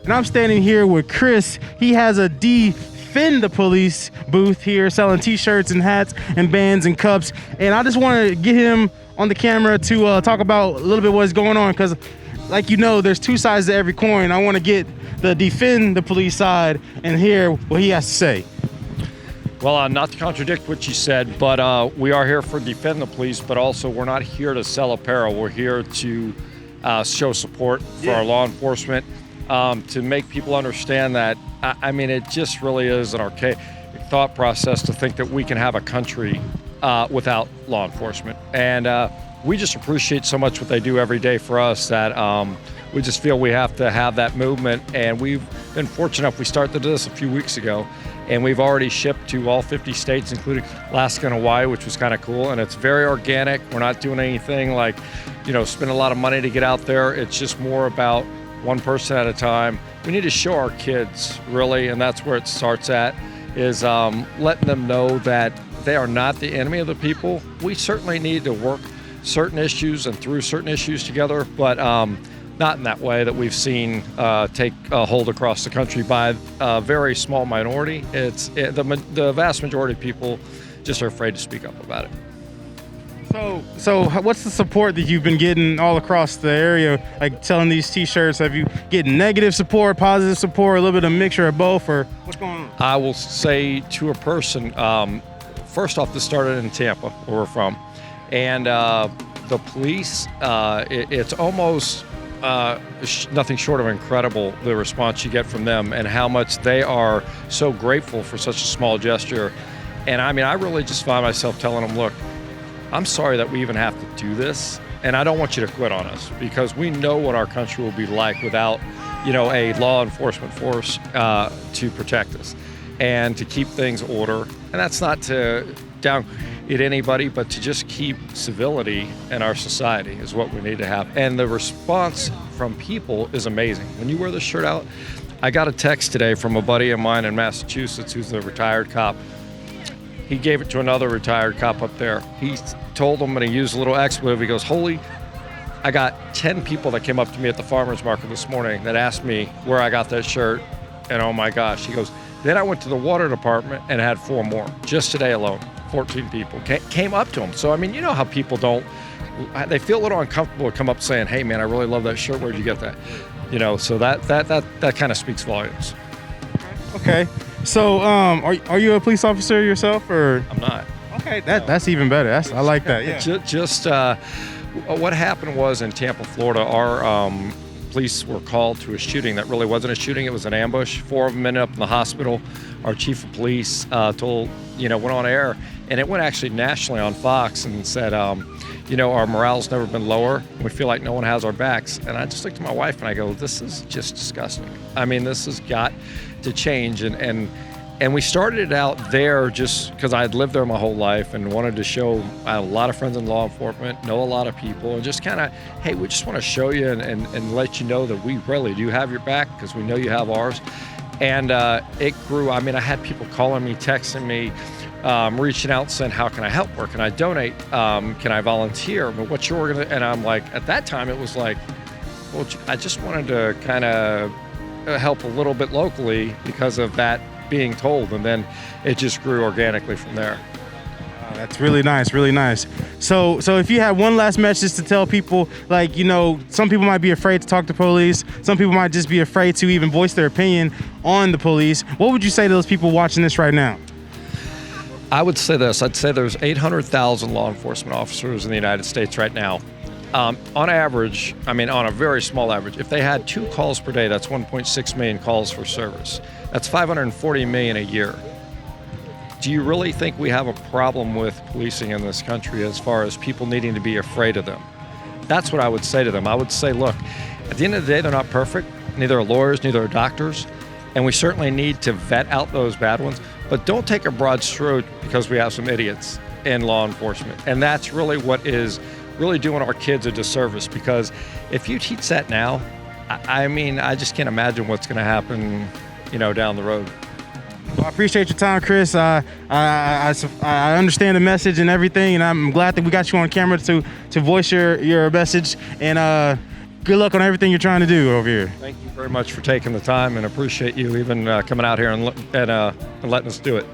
and I'm standing here with Chris. He has a De-Fend the Police booth here selling t-shirts and hats and bands and cups, and I just want to get him on the camera to talk about a little bit what's going on, because like you know, there's two sides to every coin. I want to get the De-Fend the Police side and hear what he has to say. Well, not to contradict what you said, but we are here for De-Fend the Police, but also we're not here to sell apparel. We're here to show support for our law enforcement, to make people understand that, I mean, it just really is an archaic thought process to think that we can have a country without law enforcement. And we just appreciate so much what they do every day for us that we just feel we have to have that movement. And we've been fortunate enough, we started this a few weeks ago, and we've already shipped to all 50 states, including Alaska and Hawaii, which was kind of cool. And it's very organic. We're not doing anything like, you know, spend a lot of money to get out there. It's just more about one person at a time. We need to show our kids, really, and that's where it starts at, is letting them know that they are not the enemy of the people. We certainly need to work certain issues and through certain issues together, but not in that way that we've seen take hold across the country by a very small minority. The vast majority of people just are afraid to speak up about it. So what's the support that you've been getting all across the area, like selling these t-shirts? Have you getting negative support, positive support, a little bit of a mixture of both, or what's going on? I will say to a person, first off, this started in Tampa, where we're from, and the police, it's almost nothing short of incredible, the response you get from them and how much they are so grateful for such a small gesture. And I mean, I really just find myself telling them, look, I'm sorry that we even have to do this, and I don't want you to quit on us, because we know what our country will be like without, you know, a law enforcement force to protect us and to keep things order. And that's not to down anybody, but to just keep civility in our society is what we need to have. And the response from people is amazing. When you wear this shirt out, I got a text today from a buddy of mine in Massachusetts who's a retired cop. He gave it to another retired cop up there. He told him, and he used a little expletive, he goes, holy, I got 10 people that came up to me at the farmer's market this morning that asked me where I got that shirt, and oh my gosh. He goes, then I went to the water department and had 4 more, just today alone. 14 people came up to him. So, I mean, you know how people they feel a little uncomfortable to come up saying, hey man, I really love that shirt, where'd you get that? You know, so that kind of speaks volumes. Okay, so are you a police officer yourself, or? I'm not. Okay, that's even better. I like that, yeah. What happened was in Tampa, Florida, our police were called to a shooting that really wasn't a shooting, it was an ambush. 4 of them ended up in the hospital. Our chief of police went on air, and it went actually nationally on Fox and said, our morale's never been lower. We feel like no one has our backs. And I just looked at my wife and I go, this is just disgusting. I mean, this has got to change. And we started it out there just because I had lived there my whole life and wanted to show, I had a lot of friends in law enforcement, know a lot of people, and just kind of, hey, we just want to show you and let you know that we really do have your back, because we know you have ours. And it grew. I mean, I had people calling me, texting me, reaching out saying, how can I help? Where can I donate? Can I volunteer? But what's your organization? And I'm like, at that time, it was like, well, I just wanted to kind of help a little bit locally because of that being told. And then it just grew organically from there. That's really nice, really nice. So if you had one last message to tell people, like, you know, some people might be afraid to talk to police, some people might just be afraid to even voice their opinion on the police, what would you say to those people watching this right now? I would say this. I'd say there's 800,000 law enforcement officers in the United States right now. On average, I mean, on a very small average, if they had 2 calls per day, that's 1.6 million calls for service. That's 540 million a year. Do you really think we have a problem with policing in this country as far as people needing to be afraid of them? That's what I would say to them. I would say, look, at the end of the day, they're not perfect. Neither are lawyers, neither are doctors. And we certainly need to vet out those bad ones. But don't take a broad stroke because we have some idiots in law enforcement. And that's really what is really doing our kids a disservice, because if you teach that now, I mean, I just can't imagine what's going to happen, down the road. Well, I appreciate your time, Chris. I understand the message and everything, and I'm glad that we got you on camera to voice your message. And good luck on everything you're trying to do over here. Thank you very much for taking the time, and appreciate you even coming out here and letting us do it.